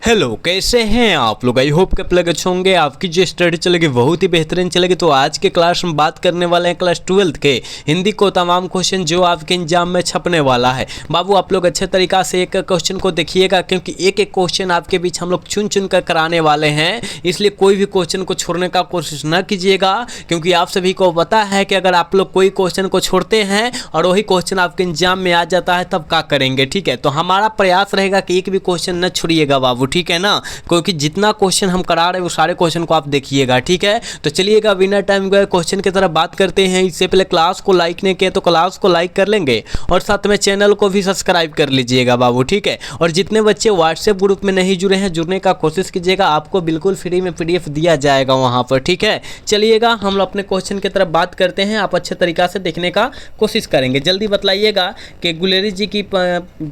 Hello, कैसे हैं आप लोग। आई होप कि आप लोग अच्छे होंगे। आपकी जो स्टडी चलेगी बहुत ही बेहतरीन चलेगी। तो आज के क्लास में बात करने वाले हैं क्लास 12th के हिंदी को तमाम क्वेश्चन जो आपके एग्जाम में छपने वाला है। बाबू आप लोग अच्छे तरीक़ा से एक क्वेश्चन को देखिएगा, क्योंकि एक एक क्वेश्चन आपके बीच हम लोग चुन चुन कर कराने वाले हैं, इसलिए कोई भी क्वेश्चन को छोड़ने का कोशिश न कीजिएगा। क्योंकि आप सभी को पता है कि अगर आप लोग कोई क्वेश्चन को छोड़ते हैं और वही क्वेश्चन आपके एग्जाम में आ जाता है तब क्या करेंगे। ठीक है, तो हमारा प्रयास रहेगा कि एक भी क्वेश्चन न छोड़िएगा बाबू, ठीक है ना। क्योंकि जितना क्वेश्चन हम करा रहे हैं वो सारे क्वेश्चन को आप देखिएगा, ठीक है। तो चलिएगा बिना टाइम गए क्वेश्चन की तरफ बात करते हैं। इससे पहले क्लास को लाइक नहीं किया तो क्लास को लाइक कर लेंगे और साथ में चैनल को भी सब्सक्राइब कर लीजिएगा बाबू, ठीक है। और जितने बच्चे व्हाट्सएप ग्रुप में नहीं जुड़े हैं जुड़ने का कोशिश कीजिएगा, आपको बिल्कुल फ्री में PDF दिया जाएगा वहाँ पर, ठीक है। चलिएगा हम लोग अपने क्वेश्चन की तरफ बात करते हैं। आप अच्छे तरीक़ा से देखने का कोशिश करेंगे। जल्दी बतलाइएगा कि गुलेरी जी की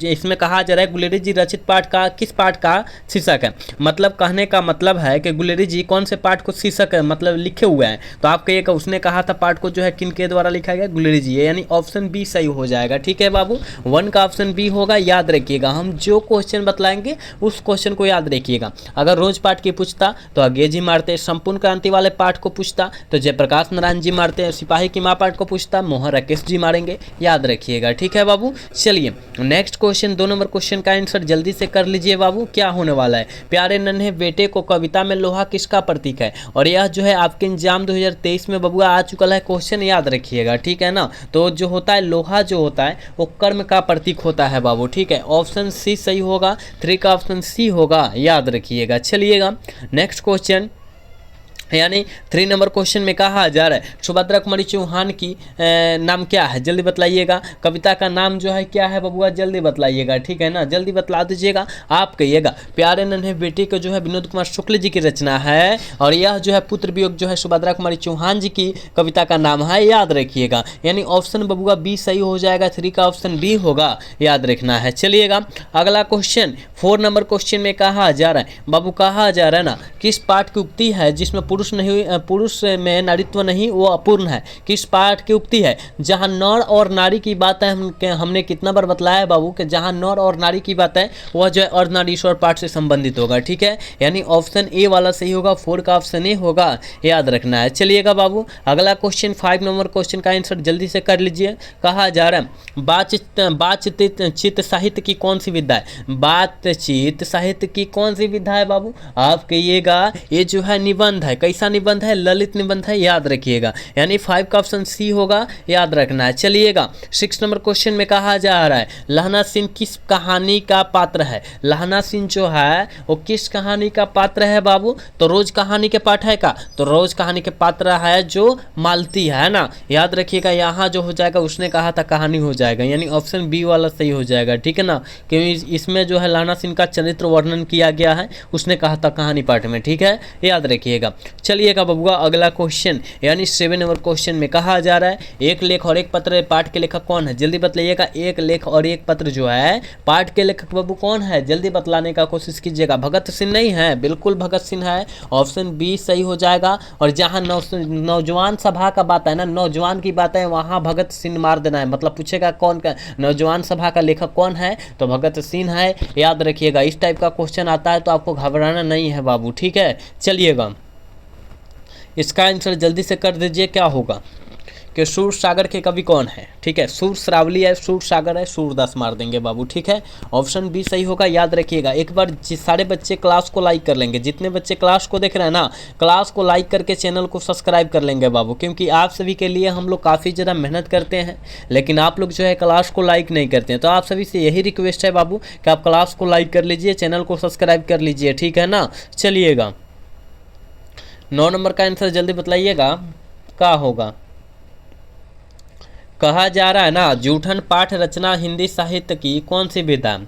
इसमें कहा जा रहा है गुलेरी जी रचित पाठ का किस पाठ का शीर्षक है। मतलब कहने का मतलब है कि गुलेरी जी कौन से पाठ को शीर्षक है मतलब लिखे हुए हैं। तो आप कहिएगा उसने कहा था पाठ को जो है किन के द्वारा लिखा गया, गुलेरी जी, यानी ऑप्शन बी सही हो जाएगा, ठीक है बाबू। 1 का ऑप्शन बी होगा। याद रखिएगा, हम जो क्वेश्चन बतलाएंगे उस क्वेश्चन को याद रखिएगा। अगर रोज पाठ की पूछता तो आगे जी मारते, संपूर्ण क्रांति वाले पाठ को पूछता तो जयप्रकाश नारायण जी मारते, सिपाही की माँ पाठ को पूछता मोहन राकेश जी मारेंगे। याद रखिएगा, ठीक है बाबू। चलिए नेक्स्ट क्वेश्चन 2 नंबर क्वेश्चन का आंसर जल्दी से कर लीजिए बाबू। क्या होने वाला है, प्यारे नन्हे बेटे को कविता में लोहा किसका प्रतीक है। और यह जो है आपके एग्जाम 2023 में बबुआ आ चुका है क्वेश्चन, याद रखिएगा, ठीक है ना। तो जो होता है लोहा जो होता है वो कर्म का प्रतीक होता है बाबू, ठीक है। ऑप्शन सी सही होगा, 3 का ऑप्शन सी होगा, याद रखिएगा। चलिएगा नेक्स्ट क्वेश्चन यानी 3 नंबर क्वेश्चन में कहा जा रहा है सुभद्रा कुमारी चौहान की नाम क्या है, जल्दी बतलाइएगा। कविता का नाम जो है क्या है बबुआ, जल्दी बतलाइएगा, ठीक है ना। जल्दी बतला दीजिएगा। आप कहिएगा प्यारे नन्हे बेटे को जो है विनोद कुमार शुक्ल जी की रचना है और यह जो है पुत्र वियोग जो है सुभद्रा कुमारी चौहान जी की कविता का नाम है, याद रखिएगा। यानी ऑप्शन बबुआ बी सही हो जाएगा, 3 का ऑप्शन बी होगा, याद रखना है। चलिएगा अगला क्वेश्चन 4 नंबर क्वेश्चन में कहा जा रहा है बाबू, कहा जा रहा है ना किस पाठ की उक्ति है जिसमें पुरुष में नारीत्व नहीं वो अपूर्ण है। किस पाठ की उक्ति है जहां नर और नारी की बात है। हमने कितना बार बतलाया है बाबू कि जहां नर और नारी की बात है वह जो है अर्धनारीश्वर पाठ से संबंधित होगा, ठीक है। यानी ऑप्शन ए वाला सही होगा, 4 का ऑप्शन ए होगा, याद रखना है। चलिएगा बाबू अगला क्वेश्चन 5 नंबर क्वेश्चन का आंसर जल्दी से कर लीजिए। कहा जा रहा है बातचीत साहित्य की कौन सी विधा है। बातचीत साहित्य की कौन सी विधा है बाबू, आप कहिएगा ये जो है निबंध है। कैसा निबंध है, ललित निबंध है, याद रखिएगा। यानी 5 का ऑप्शन सी होगा, याद रखना है। चलिएगा 6 नंबर क्वेश्चन में कहा जा रहा है लहना सिंह किस कहानी का पात्र है। लहना सिंह जो है वो किस कहानी का पात्र है बाबू, तो रोज कहानी के पाठ है का, तो रोज कहानी के पात्र है जो मालती है ना, याद रखिएगा। यहाँ जो हो जाएगा उसने कहा था कहानी हो जाएगा, यानी ऑप्शन बी वाला सही हो जाएगा, ठीक है ना। क्योंकि इसमें जो है लहना सिंह का चरित्र वर्णन किया गया है, उसने कहा था कहानी पाठ में, ठीक है, याद रखिएगा। चलिएगा बबुआ अगला क्वेश्चन यानी 7 नंबर क्वेश्चन में कहा जा रहा है एक लेख और एक पत्र पाठ के लेखक कौन है, जल्दी बतलाइएगा। एक लेख और एक पत्र जो है पाठ के लेखक बाबू कौन है, जल्दी बतलाने का कोशिश कीजिएगा। भगत सिंह नहीं है, बिल्कुल भगत सिंह है, ऑप्शन बी सही हो जाएगा। और जहां नौजवान सभा का बात है ना, नौजवान की बात है, वहां भगत सिंह मार देना है। मतलब पूछेगा कौन का नौजवान सभा का लेखक कौन है, तो भगत सिंह है, याद रखिएगा। इस टाइप का क्वेश्चन आता है तो आपको घबराना नहीं है बाबू, ठीक है। चलिएगा इसका आंसर जल्दी से कर दीजिए। क्या होगा कि सूर सागर के कवि कौन है, ठीक है। सूर श्रावली है, सूर सागर है, सूरदास मार देंगे बाबू, ठीक है। ऑप्शन बी सही होगा, याद रखिएगा। एक बार सारे बच्चे क्लास को लाइक कर लेंगे, जितने बच्चे क्लास को देख रहे हैं ना क्लास को लाइक करके चैनल को सब्सक्राइब कर लेंगे बाबू, क्योंकि आप सभी के लिए हम लोग काफ़ी ज़्यादा मेहनत करते हैं, लेकिन आप लोग जो है क्लास को लाइक नहीं करते हैं। तो आप सभी से यही रिक्वेस्ट है बाबू कि आप क्लास को लाइक कर लीजिए, चैनल को सब्सक्राइब कर लीजिए, ठीक है ना। चलिएगा 9 नंबर का आंसर जल्दी बतलाइएगा क्या होगा। कहा जा रहा है ना जूठन पाठ रचना हिंदी साहित्य की कौन सी विधा,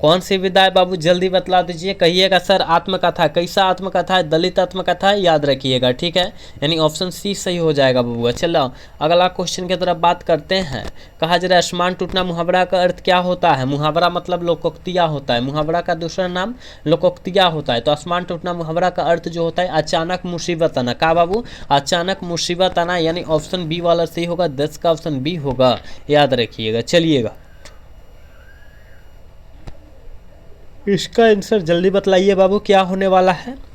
कौन सी विधा है बाबू, जल्दी बतला दीजिए। कहिएगा सर आत्मकथा, कैसा आत्मकथा है, दलित आत्मकथा है, याद रखिएगा, ठीक है। यानी ऑप्शन सी सही हो जाएगा बबुआ। चलो अगला क्वेश्चन की तरफ बात करते हैं। कहा जा रहा है आसमान टूटना मुहावरा का अर्थ क्या होता है। मुहावरा मतलब लोकोक्तिया होता है, मुहावरा का दूसरा नाम लोकोक्तिया होता है। तो आसमान टूटना मुहावरा का अर्थ जो होता है अचानक मुसीबत आना। का बाबू, अचानक मुसीबत आना, यानी ऑप्शन बी वाला सही होगा, 10 का ऑप्शन बी होगा, याद रखिएगा। चलिएगा इसका आंसर जल्दी बतलाइए बाबू, क्या होने वाला है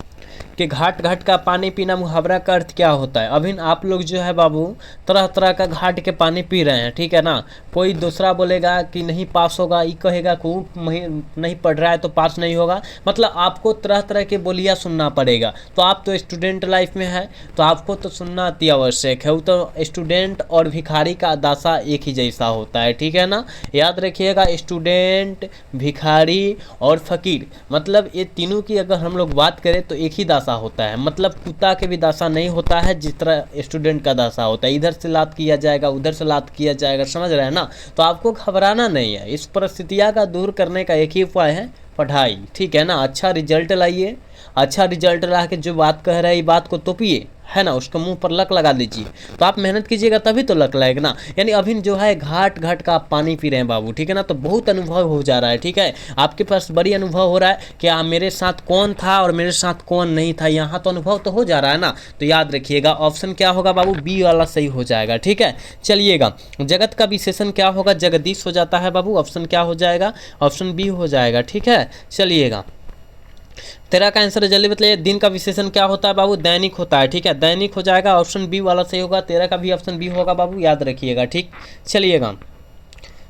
कि घाट घाट का पानी पीना मुहावरा का अर्थ क्या होता है। अभी आप लोग जो है बाबू तरह तरह का घाट के पानी पी रहे हैं, ठीक है ना। कोई दूसरा बोलेगा कि नहीं पास होगा, ये कहेगा कि नहीं पढ़ रहा है तो पास नहीं होगा। मतलब आपको तरह तरह की बोलियां सुनना पड़ेगा। तो आप तो स्टूडेंट लाइफ में है तो आपको तो सुनना अति आवश्यक है। वो तो स्टूडेंट और भिखारी का दासा एक ही जैसा होता है, ठीक है ना। याद रखिएगा, स्टूडेंट, भिखारी और फकीर, मतलब ये तीनों की अगर हम लोग बात करें तो एक ही दासा होता है। मतलब कुत्ता के भी दासा नहीं होता है जिस तरह स्टूडेंट का दासा होता है। इधर से लात किया जाएगा, उधर से लात किया जाएगा, समझ रहे हैं ना। तो आपको घबराना नहीं है। इस परिस्थितियाँ का दूर करने का एक ही उपाय है, पढ़ाई, ठीक है ना। अच्छा रिजल्ट लाइए, अच्छा रिजल्ट ला के जो बात कह रहे हैं ये बात को तोपिए, है ना, उसका मुंह पर लक लगा दीजिए। तो आप मेहनत कीजिएगा तभी तो लक लगेगा ना। यानी अभी जो है घाट घाट का आप पानी पी रहे हैं बाबू, ठीक है ना। तो बहुत अनुभव हो जा रहा है, ठीक है। आपके पास बड़ी अनुभव हो रहा है कि मेरे साथ कौन था और मेरे साथ कौन नहीं था, यहाँ तो अनुभव तो हो जा रहा है ना। तो याद रखिएगा ऑप्शन क्या होगा बाबू, बी वाला सही हो जाएगा, ठीक है। चलिएगा, जगत का विशेषण क्या होगा, जगदीश हो जाता है बाबू। ऑप्शन क्या हो जाएगा, ऑप्शन बी हो जाएगा, ठीक है। चलिएगा, तेरा का आंसर जल्दी बताइए। दिन का विशेषण क्या होता है बाबू, दैनिक होता है, ठीक है। दैनिक हो जाएगा, ऑप्शन बी वाला सही होगा। तेरा का भी ऑप्शन बी होगा बाबू, याद रखिएगा, ठीक। चलिएगा,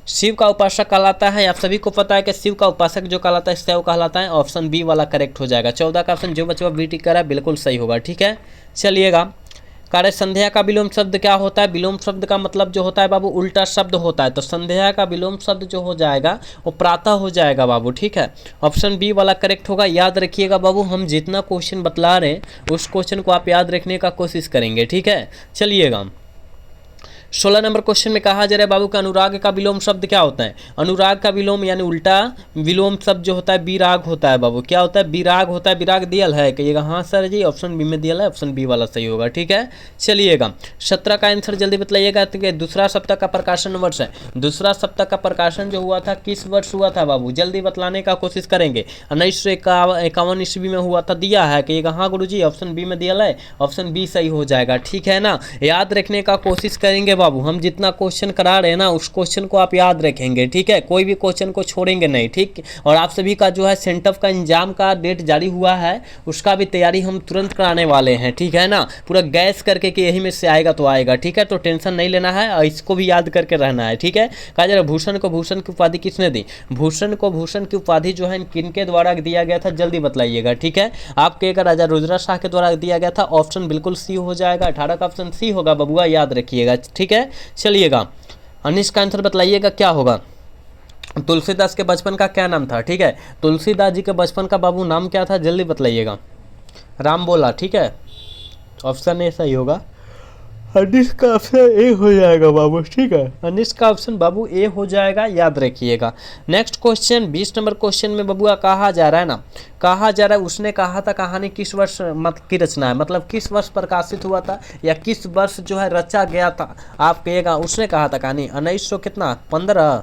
शिव का उपासक कहलाता है, आप सभी को पता है कि शिव का उपासक जो कहलाता है शैव कहलाता है। ऑप्शन बी वाला करेक्ट हो जाएगा। 14 का ऑप्शन जो बच्चा बी टिक करा बिल्कुल सही होगा, ठीक है। चलिएगा, कार्य संध्या का विलोम शब्द क्या होता है। विलोम शब्द का मतलब जो होता है बाबू उल्टा शब्द होता है। तो संध्या का विलोम शब्द जो हो जाएगा वो प्रातः हो जाएगा बाबू, ठीक है। ऑप्शन बी वाला करेक्ट होगा। याद रखिएगा बाबू, हम जितना क्वेश्चन बतला रहे हैं उस क्वेश्चन को आप याद रखने का कोशिश करेंगे, ठीक है। चलिएगा, 16 नंबर क्वेश्चन में कहा जा रहा है बाबू का अनुराग का विलोम शब्द क्या होता है। अनुराग का विलोम यानी उल्टा विलोम शब्द जो होता है विराग होता है बाबू। क्या होता है, विराग होता है। विराग दियल है, कहिएगा हाँ सर जी, ऑप्शन बी में दियल है, ऑप्शन बी वाला सही होगा, ठीक है। चलिएगा, 17 का आंसर जल्दी बताइएगा। तो दूसरा सप्ताह का प्रकाशन वर्ष है। दूसरा सप्ताह का प्रकाशन जो हुआ था किस वर्ष हुआ था बाबू, जल्दी बतलाने का कोशिश करेंगे। 1951 ईस्वी में हुआ था, दिया है, कहिएगा हाँ गुरु जी, ऑप्शन बी में दिया है, ऑप्शन बी सही हो जाएगा, ठीक है ना। याद रखने का कोशिश करेंगे बाबू, हम जितना क्वेश्चन करा रहे हैं ना उस क्वेश्चन को आप याद रखेंगे, ठीक है। कोई भी क्वेश्चन को छोड़ेंगे नहीं, ठीक। और आप सभी का जो है सेंटअप का एग्जाम का डेट जारी हुआ है, उसका भी तैयारी हम तुरंत कराने वाले हैं, ठीक है ना। पूरा गैस करके कि यही में से आएगा तो आएगा, ठीक है। तो टेंशन नहीं लेना है और इसको भी याद करके रहना है, ठीक है। कहा जा रहा भूषण को भूषण की उपाधि किसने दी। भूषण को भूषण की उपाधि जो है किनके द्वारा दिया गया था, जल्दी बतलाइएगा, ठीक है। आपके एक राजा रुद्रा शाह के द्वारा दिया गया था। ऑप्शन बिल्कुल सी हो जाएगा, 18 का ऑप्शन सी होगा बबुआ, याद रखिएगा, ठीक है। चलिएगा, अनिश का आंसर बताइएगा क्या होगा। तुलसीदास के बचपन का क्या नाम था, ठीक है। तुलसीदास जी के बचपन का बाबू नाम क्या था, जल्दी बतलाइएगा। राम बोला, ठीक है, ऑप्शन ए सही होगा। अनिश का ऑप्शन ए हो जाएगा बाबू, ठीक है। अनिश का ऑप्शन बाबू ए हो जाएगा, याद रखिएगा। नेक्स्ट क्वेश्चन, 20 नंबर क्वेश्चन में बबुआ कहा जा रहा है ना, कहा जा रहा है उसने कहा था कहानी किस वर्ष की रचना है, मतलब किस वर्ष प्रकाशित हुआ था या किस वर्ष जो है रचा गया था। आप कहिएगा उसने कहा था कहानी 1900 कितना 15,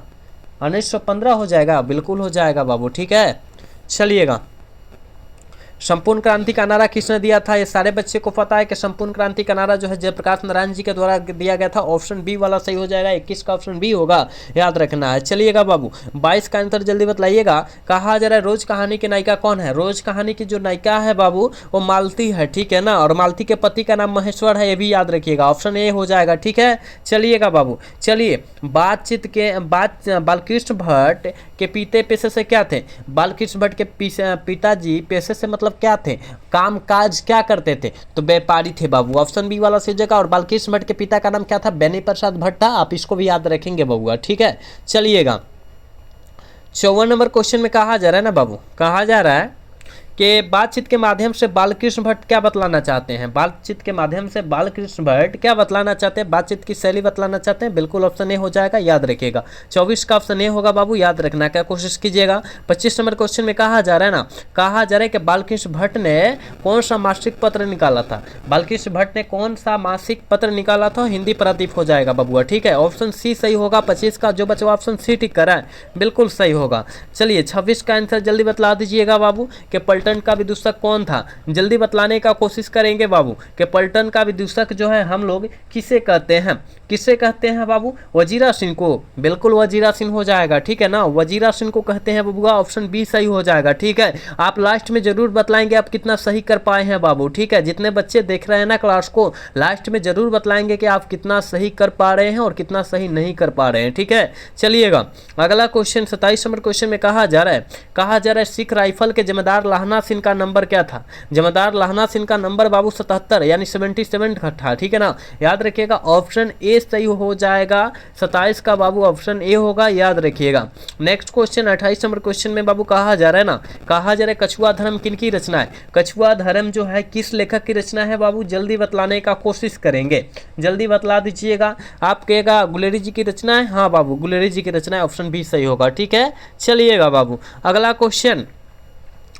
1915 हो जाएगा, बिल्कुल हो जाएगा बाबू, ठीक है। चलिएगा, संपूर्ण क्रांति का नारा किसने दिया था। ये सारे बच्चे को पता है कि संपूर्ण क्रांति का नारा जो है जयप्रकाश नारायण जी के द्वारा दिया गया था। ऑप्शन बी वाला सही हो जाएगा। 21 का ऑप्शन बी होगा, याद रखना है। चलिएगा बाबू, 22 का आंसर जल्दी बतलाइएगा। कहा जा रहा है रोज कहानी की नायिका कौन है। रोज कहानी की जो नायिका है बाबू वो मालती है, ठीक है ना। और मालती के पति का नाम महेश्वर है, ये भी याद रखिएगा, ऑप्शन ए हो जाएगा, ठीक है। चलिएगा बाबू, चलिए बालकृष्ण भट्ट के पिता पेशे से क्या थे। बालकृष्ण भट्ट के पिताजी पेशे से मतलब क्या थे, काम काज क्या करते थे, तो व्यापारी थे बाबू, ऑप्शन बी वाला सही जगह। और बालकृष्ण भट्ट के पिता का नाम क्या था, बेनी प्रसाद भट्ट था, आप इसको भी याद रखेंगे बबुआ, ठीक है। चलिएगा, 54 नंबर क्वेश्चन में कहा जा रहा है ना बाबू, कहा जा रहा है कि बातचीत के माध्यम से बालकृष्ण भट्ट क्या बतलाना चाहते हैं। बातचीत के माध्यम से बालकृष्ण भट्ट क्या बतलाना चाहते हैं, बातचीत की शैली बतलाना चाहते हैं, बिल्कुल ऑप्शन ए हो जाएगा, याद रखिएगा। 24 का ऑप्शन ए होगा बाबू, याद रखना का कोशिश कीजिएगा। 25 नंबर क्वेश्चन में कहा जा रहा है ना, कहा जा रहा है कि बालकृष्ण भट्ट ने कौन सा मासिक पत्र निकाला था। बालकृष्ण भट्ट ने कौन सा मासिक पत्र निकाला था, हिंदी प्रदीप हो जाएगा बबुआ, ठीक है। ऑप्शन सी सही होगा। 25 का जो बच्चा ऑप्शन सी टिक करा है बिल्कुल सही होगा। चलिए 26 का आंसर जल्दी बतला दीजिएगा बाबू कि पलटन का विदूषक कौन था? जल्दी बतलाने का कोशिश करेंगे बाबू कि पलटन का विदूषक जो है हम लोग किसे कहते हैं? किसे कहते हैं बाबू? वजीरा सिंह को। बिल्कुल वजीरा सिंह हो जाएगा, ठीक है ना, वजीरा सिंह को कहते हैं बबुआ, ऑप्शन बी सही हो जाएगा। ठीक है, आप लास्ट में जरूर बतलाएंगे आप कितना सही कर पाए हैं बाबू। ठीक है, जितने बच्चे देख रहे हैं ना क्लास को, लास्ट में जरूर बतलाएंगे कि आप कितना सही कर पा रहे हैं और कितना सही नहीं कर पा रहे हैं। ठीक है, चलिएगा अगला क्वेश्चन 27 नंबर क्वेश्चन में कहा जा रहा है सिख राइफल के जमादार लाहना सिंह का नंबर क्या था? जमादार लाहना सिंह का नंबर बाबू 77 यानी 77 था। ठीक है ना, याद रखिएगा ऑप्शन ए सही हो जाएगा। 27 का बाबू ऑप्शन ए होगा, याद रखिएगा। नेक्स्ट क्वेश्चन 28 नंबर क्वेश्चन में बाबू कहा जा रहा है कछुआ धर्म किनकी रचना है? कछुआ धर्म जो है किस लेखक की रचना है बाबू? जल्दी बतलाने का कोशिश करेंगे, जल्दी बतला दीजिएगा। आप कहेगा गुलेरी जी की रचना है? हाँ बाबू, गुलेरी जी की रचना है, ऑप्शन बी सही होगा। ठीक है, चलिएगा बाबू अगला क्वेश्चन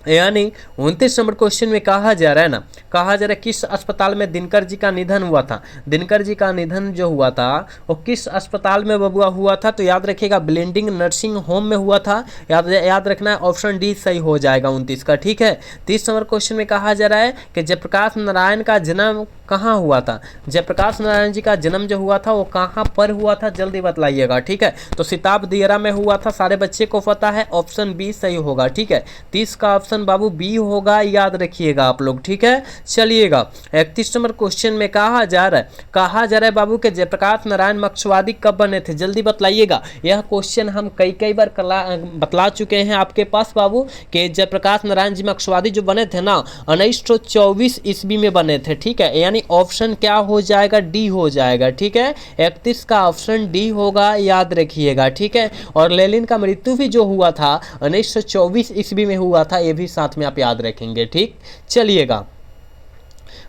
यानी 29 नंबर क्वेश्चन में कहा जा रहा है किस अस्पताल में दिनकर जी का निधन हुआ था? दिनकर जी का निधन जो हुआ था वो किस अस्पताल में बबुआ हुआ था? तो याद रखिएगा ब्लेंडिंग नर्सिंग होम में हुआ था। याद रखना है, ऑप्शन डी सही हो जाएगा 29 का। ठीक है, 30 नंबर क्वेश्चन में कहा जा रहा है कि जयप्रकाश नारायण का जन्म कहाँ हुआ था? जयप्रकाश नारायण जी का जन्म जो हुआ था वो कहाँ पर हुआ था? जल्दी बतलाइएगा। ठीक है, तो सिताब दियरा में हुआ था, सारे बच्चे को पता है, ऑप्शन बी सही होगा। ठीक है, 30 का ऑप्शन बाबू बी होगा, याद रखिएगा आप लोग। ठीक है, चलिएगा 31 नंबर क्वेश्चन में कहा जा रहा है बाबू के जयप्रकाश नारायण मार्क्सवादी कब बने थे? जल्दी बतलाइएगा। यह क्वेश्चन हम कई बार बतला चुके हैं आपके पास बाबू कि जयप्रकाश नारायण जी मार्क्सवादी जो बने थे ना 1924 ईस्वी में बने थे। ठीक है, यानी ऑप्शन क्या हो जाएगा? डी हो जाएगा। ठीक है, 31 का ऑप्शन डी होगा, याद रखिएगा। ठीक है, और लेनिन का मृत्यु भी जो हुआ था 1924 ईस्वी में हुआ था, ये भी साथ में आप याद रखेंगे। ठीक, चलिएगा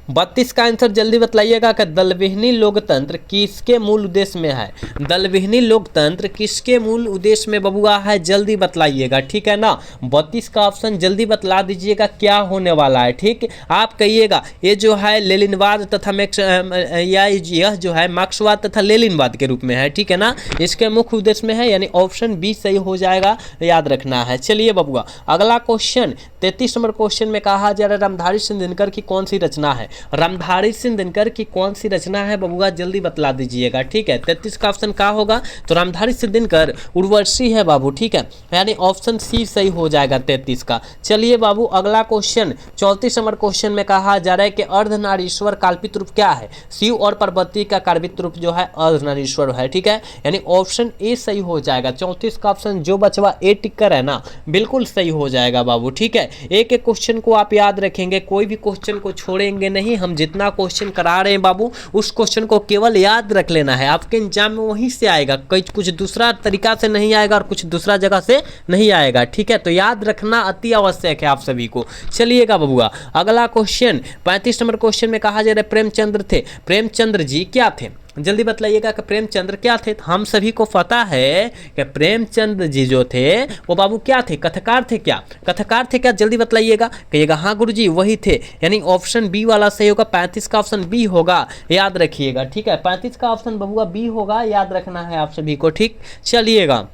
32 का आंसर जल्दी बतलाइएगा कि दलविहीनी लोकतंत्र किसके मूल उद्देश्य में है? दलविहीनी लोकतंत्र किसके मूल उद्देश्य में बबुआ है? जल्दी बतलाइएगा। ठीक है ना, 32 का ऑप्शन जल्दी बतला दीजिएगा क्या होने वाला है। ठीक, आप कहिएगा ये जो है लेनिनवाद तथा यह जो है मार्क्सवाद तथा लेनिनवाद के रूप में है। ठीक है ना, इसके मुख्य उद्देश्य में है, यानी ऑप्शन बी सही हो जाएगा, याद रखना है। चलिए बबुआ अगला क्वेश्चन 33 नंबर क्वेश्चन में कहा जा रहा है रामधारी सिंह दिनकर की कौन सी रचना है? रामधारी सिंह दिनकर की कौन सी रचना है बबुआ? जल्दी बतला दीजिएगा। ठीक है, 33 का ऑप्शन क्या होगा? तो रामधारी सिंह दिनकर उर्वशी है बाबू। ठीक है, यानी ऑप्शन सी सही हो जाएगा 33 का। चलिए बाबू अगला क्वेश्चन 34 नंबर क्वेश्चन में कहा जा रहा है कि अर्धनारीश्वर काल्पित रूप क्या है? शिव और पार्वती का काल्पित रूप जो है अर्धनारीश्वर है। ठीक है, यानी ऑप्शन ए सही हो जाएगा। 34 का ऑप्शन जो बचवा ए टिक कर है ना, बिल्कुल सही हो जाएगा बाबू। ठीक है, एक एक क्वेश्चन को आप याद रखेंगे, कोई भी क्वेश्चन को छोड़ेंगे नहीं। हम जितना क्वेश्चन करा रहे हैं बाबू उस क्वेश्चन को केवल याद रख लेना है, आपके एग्जाम में वहीं से आएगा, कुछ दूसरा तरीका से नहीं आएगा और कुछ दूसरा जगह से नहीं आएगा। ठीक है, तो याद रखना अति आवश्यक है आप सभी को। चलिएगा बबुआ अगला क्वेश्चन 35 नंबर क्वेश्चन में कहा जा रहा है प्रेमचंद्र थे, प्रेमचंद्र जी क्या थे? जल्दी बतलाइएगा कि प्रेमचंद्र क्या थे? हम सभी को पता है कि प्रेमचंद्र जी जो थे वो बाबू क्या थे? कथाकार थे क्या? कथाकार थे क्या? जल्दी बतलाइएगा। कहिएगा हाँ गुरुजी वही थे, यानी ऑप्शन बी वाला सही होगा। 35 का ऑप्शन बी होगा, याद रखिएगा। ठीक है, 35 का ऑप्शन बबुआ बी होगा, याद रखना है आप सभी को। ठीक, चलिएगा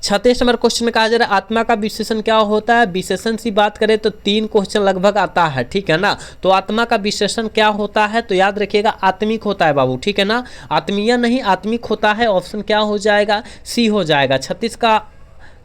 36 नंबर क्वेश्चन में कहा जा रहा है आत्मा का विशेषण क्या होता है? विशेषण की बात करें तो 3 क्वेश्चन लगभग आता है। ठीक है ना, तो आत्मा का विशेषण क्या होता है? तो याद रखिएगा आत्मिक होता है बाबू। ठीक है ना, आत्मीय नहीं आत्मिक होता है। ऑप्शन क्या हो जाएगा? सी हो जाएगा। 36 का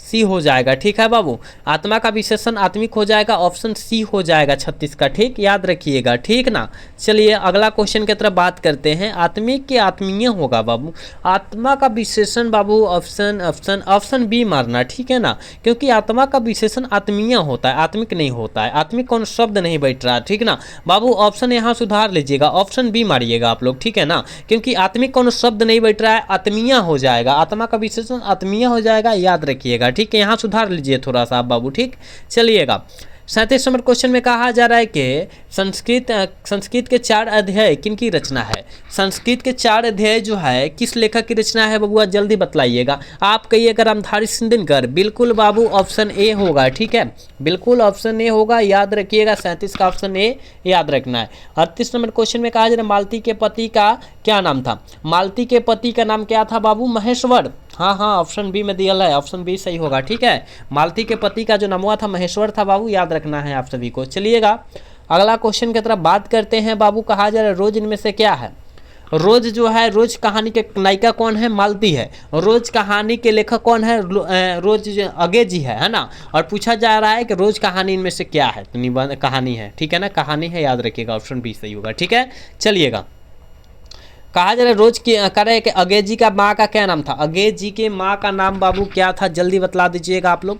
सी हो जाएगा। ठीक है बाबू, आत्मा का विशेषण आत्मिक हो जाएगा, ऑप्शन सी हो जाएगा 36 का। ठीक, याद रखिएगा। ठीक ना, चलिए अगला क्वेश्चन की तरफ बात करते हैं। आत्मिक के आत्मीय होगा बाबू, आत्मा का विशेषण बाबू ऑप्शन बी मारना। ठीक है ना, क्योंकि आत्मा का विशेषण आत्मीय होता है, आत्मिक नहीं होता है। आत्मिक कौन शब्द नहीं बैठ रहा। ठीक ना बाबू, ऑप्शन यहाँ सुधार लीजिएगा, ऑप्शन बी मारिएगा आप लोग। ठीक है ना, क्योंकि आत्मिक कौन शब्द नहीं बैठ रहा है, आत्मीय हो जाएगा। आत्मा का विशेषण आत्मीय हो जाएगा, याद रखिएगा। ठीक है, यहाँ सुधार लीजिए थोड़ा सा बाबू। ठीक, चलिएगा 37 नंबर क्वेश्चन में कहा जा रहा है कि संस्कृत के 4 अध्याय किनकी रचना है? संस्कृत के 4 अध्याय जो है किस लेखक की रचना है बबुआ? जल्दी बतलाइएगा। आप कहिएगा रामधारी सिंह दिनकर, बिल्कुल बाबू ऑप्शन ए होगा। ठीक है, बिल्कुल ऑप्शन ए होगा, याद रखिएगा। 37 का ऑप्शन ए याद रखना है। 38 नंबर क्वेश्चन में कहा जा रहा है मालती के पति का क्या नाम था? मालती के पति का नाम क्या था बाबू? महेश्वर। हाँ हाँ, ऑप्शन बी में दिया है, ऑप्शन बी सही होगा। ठीक है, मालती के पति का जो नाम हुआ था महेश्वर था बाबू, याद रखना है आप सभी को। चलिएगा अगला क्वेश्चन की तरफ बात करते हैं बाबू। कहा जा रहा है रोज इनमें से क्या है। रोज जो है, रोज कहानी के नायिका कौन है, मालती है। रोज कहानी के लेखक कौन है, रोज अगे जी है ना। और पूछा जा रहा है कि रोज कहानी इनमें से क्या है, तो निबंध कहानी है। ठीक है ना, कहानी है, याद रखिएगा, ऑप्शन बी सही होगा। ठीक है, चलिएगा कहा जा रहा है रोज की कह रहे हैं कि अगेजी का माँ का क्या नाम था। अगेजी के माँ का नाम बाबू क्या था, जल्दी बतला दीजिएगा आप लोग।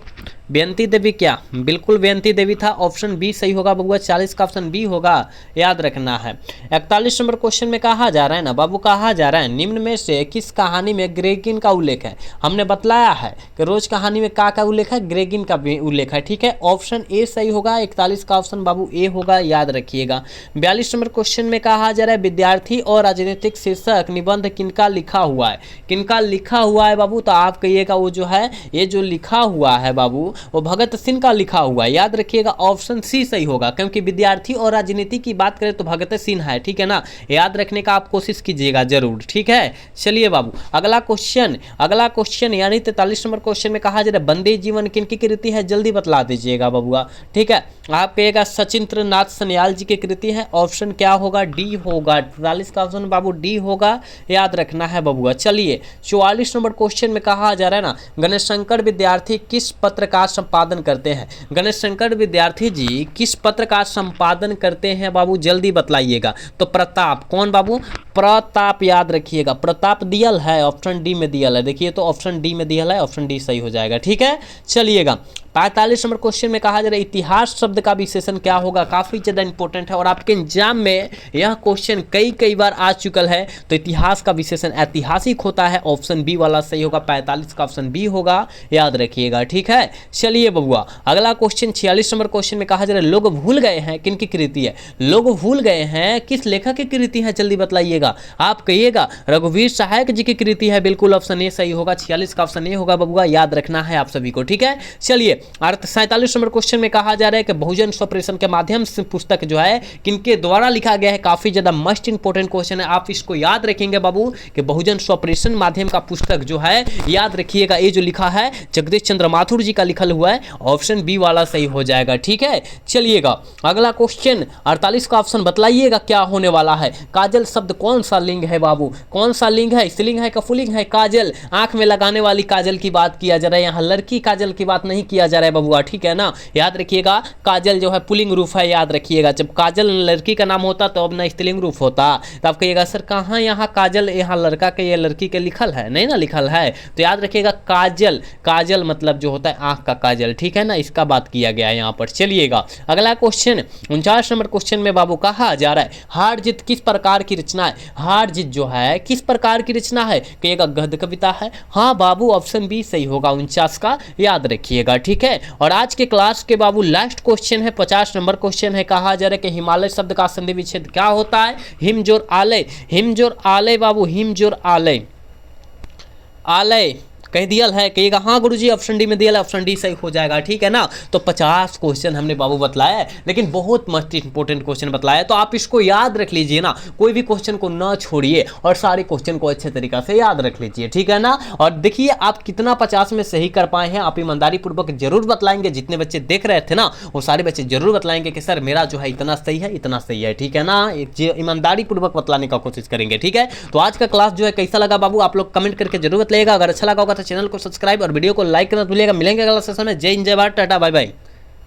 बेअंती देवी, क्या बिल्कुल बेअंती देवी था, ऑप्शन बी सही होगा बबुआ। 40 का ऑप्शन बी होगा, याद रखना है। 41 नंबर क्वेश्चन में कहा जा रहा है ना बाबू, कहा जा रहा है निम्न में से किस कहानी में ग्रेगिन का उल्लेख है। हमने बतलाया है कि रोज कहानी में का उल्लेख है, ग्रेगिन का उल्लेख है। ठीक है, ऑप्शन ए सही होगा। 41 का ऑप्शन बाबू ए होगा, याद रखिएगा। 42 नंबर क्वेश्चन में कहा जा रहा है विद्यार्थी और राजनीतिक शीर्षक निबंध किनका लिखा हुआ है। किनका लिखा हुआ है बाबू, तो आप कहिएगा वो जो है, ये जो लिखा हुआ है बाबू वो भगत सिंह का लिखा हुआ है, याद रखिएगा, ऑप्शन सी सही होगा। क्योंकि विद्यार्थी और राजनीति की बात करें तो भगत सिंह है। ठीक है ना, याद रखने का आप कोशिश कीजिएगा जरूर। ठीक है, चलिए बाबू अगला क्वेश्चन यानी 43 नंबर क्वेश्चन में कहा जा रहा है बंदी जीवन किनकी कृति है, जल्दी बतला दीजिएगा बबुआ। ठीक है, आप कहिएगा सचिंद्र नाथ सन्याल जी की कृति है, ऑप्शन क्या होगा, डी होगा। 43 का ऑप्शन बाबू डी होगा, याद रखना है बबुआ। चलिए 44 नंबर क्वेश्चन में कहा जा रहा है ना गणेश शंकर विद्यार्थी किस पत्र का संपादन करते हैं। गणेश शंकर विद्यार्थी जी किस पत्र का संपादन करते हैं बाबू, जल्दी बतलाइएगा। तो प्रताप, कौन बाबू, प्रताप, याद रखिएगा, प्रताप दियल है, ऑप्शन डी में दियल है। देखिए तो ऑप्शन डी में दियल है, ऑप्शन डी सही हो जाएगा। ठीक है, चलिएगा 45 नंबर क्वेश्चन में कहा जा रहा है इतिहास शब्द का विशेषण क्या होगा। काफी ज्यादा इंपॉर्टेंट है और आपके एग्जाम में यह क्वेश्चन कई बार आ चुकल है। तो इतिहास का विशेषण ऐतिहासिक होता है, ऑप्शन बी वाला सही होगा। 45 का ऑप्शन बी होगा, याद रखिएगा। ठीक है, चलिए बबुआ अगला क्वेश्चन 46 नंबर क्वेश्चन में कहा जा रहा है लोग भूल गए हैं किनकी कृति है। लोग भूल गए हैं किस लेखक की कृति है, जल्दी बतलाइएगा। आप कहिएगा रघुवीर सहायक जी की कृति है, बिल्कुल ऑप्शन ए सही होगा। 46 का ऑप्शन ए होगा बबुआ, याद रखना है आप सभी को। ठीक है, चलिए 47 नंबर क्वेश्चन में कहा जा रहा है कि बहुजन स्वप्रेषण के माध्यम से पुस्तक जो है किनके द्वारा लिखा गया है। काफी ज्यादा मस्ट इंपोर्टेंट क्वेश्चन है, आप इसको याद रखेंगे बाबू कि बहुजन स्वप्रेषण माध्यम का पुस्तक जो है, याद रखिएगा, ये जो लिखा है जगदीश चंद्र माथुर जी का लिखल हुआ है, ऑप्शन बी वाला सही हो जाएगा। ठीक है, चलिएगा अगला क्वेश्चन 48 का ऑप्शन बतलाइएगा क्या होने वाला है। काजल शब्द कौन सा लिंग है बाबू, कौन सा लिंग है, स्त्रीलिंग है, कपुलिंग है। काजल आंख में लगाने वाली काजल की बात किया जा रहा है, यहाँ लड़की काजल की बात नहीं किया जा रहा है बबुआ। ठीक है ना, याद रखिएगा, काजल जो है पुलिंग रूप है, याद रखिएगा। जब काजल लड़की का नाम होता तो अब ना स्त्रीलिंग रूप होता। तो आप कहिएगा सर कहाँ यहाँ काजल, यहाँ लड़का के या लड़की के लिखल है, नहीं ना लिखल है। तो याद रखिएगा काजल, काजल मतलब जो होता है आंख का काजल। ठीक है ना, इसका बात किया गया है यहाँ पर। चलिएगा अगला क्वेश्चन 49 नंबर क्वेश्चन में बाबू कहा जा रहा है हार जीत किस प्रकार की रचना है। हार जीत जो है किस प्रकार की रचना है, कहिएगा गद्य कविता है। हाँ बाबू, ऑप्शन बी सही होगा 49 का, याद रखिएगा। ठीक है, और आज के क्लास के बाबू लास्ट क्वेश्चन है 50 नंबर क्वेश्चन है। कहा जा रहा है कि हिमालय शब्द का संधि विच्छेद क्या होता है। हिमजोर आलय, हिमजोर आलय बाबू, हिमजोर आलय, आलय कहीं दियल है, कहिएगा हाँ गुरुजी, ऑप्शन डी में दियल है, ऑप्शन डी सही हो जाएगा। ठीक है ना, तो 50 क्वेश्चन हमने बाबू बतलाया है, लेकिन बहुत मस्त इंपॉर्टेंट क्वेश्चन बतलाया, तो आप इसको याद रख लीजिए ना, कोई भी क्वेश्चन को ना छोड़िए और सारे क्वेश्चन को अच्छे तरीका से याद रख लीजिए। ठीक है ना, और देखिए आप कितना 50 में सही कर पाए हैं, आप ईमानदारी पूर्वक जरूर बतलाएंगे। जितने बच्चे देख रहे थे ना वो सारे बच्चे जरूर बतलाएंगे कि सर मेरा जो है इतना सही है, इतना सही है। ठीक है ना, ईमानदारी पूर्वक बतलाने का कोशिश करेंगे। ठीक है, तो आज का क्लास जो है कैसा लगा बाबू, आप लोग कमेंट करके जरूर बताइएगा। अगर अच्छा लगा होगा तो चैनल को सब्सक्राइब और वीडियो को लाइक करना भूलिएगा। मिलेंगे अगला सेशन में। जय हिंद, जय भारत, टाटा, बाय बाय।